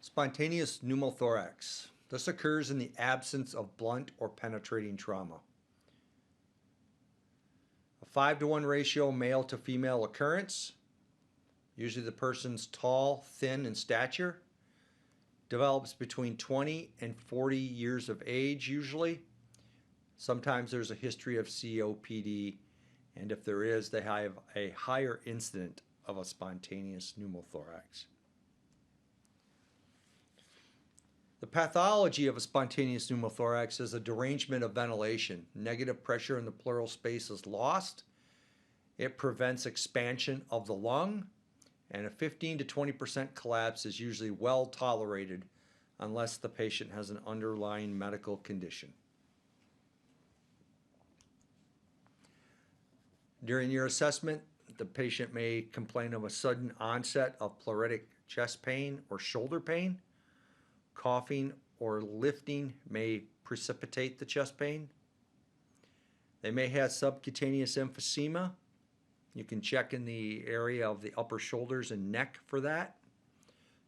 Spontaneous pneumothorax. This occurs in the absence of blunt or penetrating trauma. A 5-to-1 ratio male to female occurrence. Usually the person's tall, thin in stature. Develops between 20 and 40 years of age usually. Sometimes there's a history of COPD, and if there is, they have a higher incidence of a spontaneous pneumothorax. The pathology of a spontaneous pneumothorax is a derangement of ventilation. Negative pressure in the pleural space is lost. It prevents expansion of the lung, and a 15 to 20% collapse is usually well tolerated unless the patient has an underlying medical condition. During your assessment, the patient may complain of a sudden onset of pleuritic chest pain or shoulder pain. Coughing or lifting may precipitate the chest pain. They may have subcutaneous emphysema. You can check in the area of the upper shoulders and neck for that.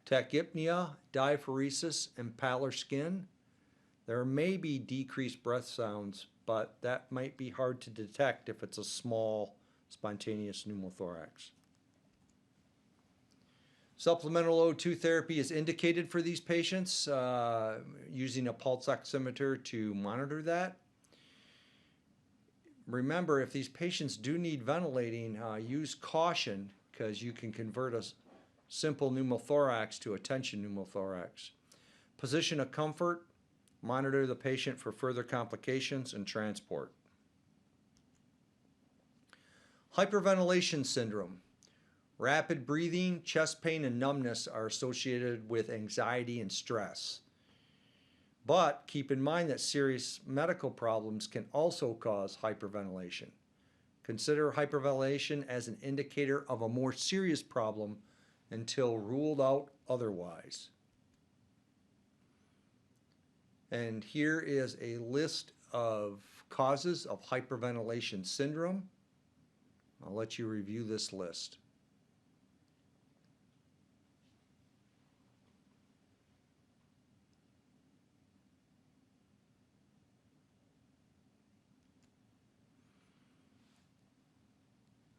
Tachypnea, diaphoresis, and pallor skin. There may be decreased breath sounds, but that might be hard to detect if it's a small spontaneous pneumothorax. Supplemental O2 therapy is indicated for these patients using a pulse oximeter to monitor that. Remember, if these patients do need ventilating, use caution because you can convert a simple pneumothorax to a tension pneumothorax. Position of comfort, monitor the patient for further complications, and transport. Hyperventilation syndrome. Rapid breathing, chest pain, and numbness are associated with anxiety and stress. But keep in mind that serious medical problems can also cause hyperventilation. Consider hyperventilation as an indicator of a more serious problem until ruled out otherwise. And here is a list of causes of hyperventilation syndrome. I'll let you review this list.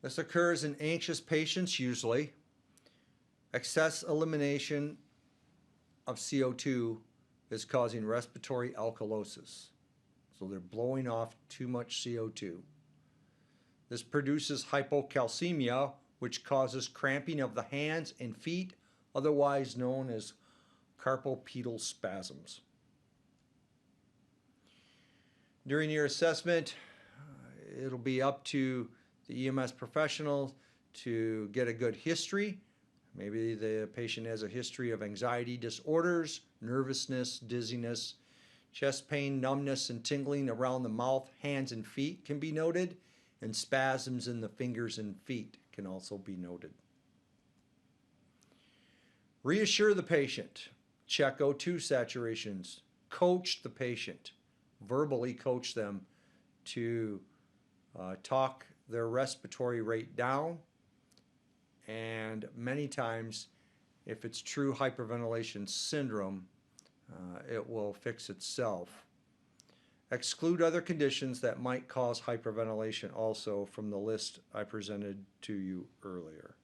This occurs in anxious patients usually. Excess elimination of CO2 is causing respiratory alkalosis. So they're blowing off too much CO2. This produces hypocalcemia, which causes cramping of the hands and feet, otherwise known as carpal pedal spasms. During your assessment, it'll be up to the EMS professional to get a good history. Maybe the patient has a history of anxiety disorders, nervousness, dizziness, chest pain, numbness, and tingling around the mouth, hands, and feet can be noted, and spasms in the fingers and feet can also be noted. Reassure the patient. Check O2 saturations. Coach the patient. Verbally coach them to talk their respiratory rate down, and many times if it's true hyperventilation syndrome, it will fix itself. Exclude other conditions that might cause hyperventilation also from the list I presented to you earlier.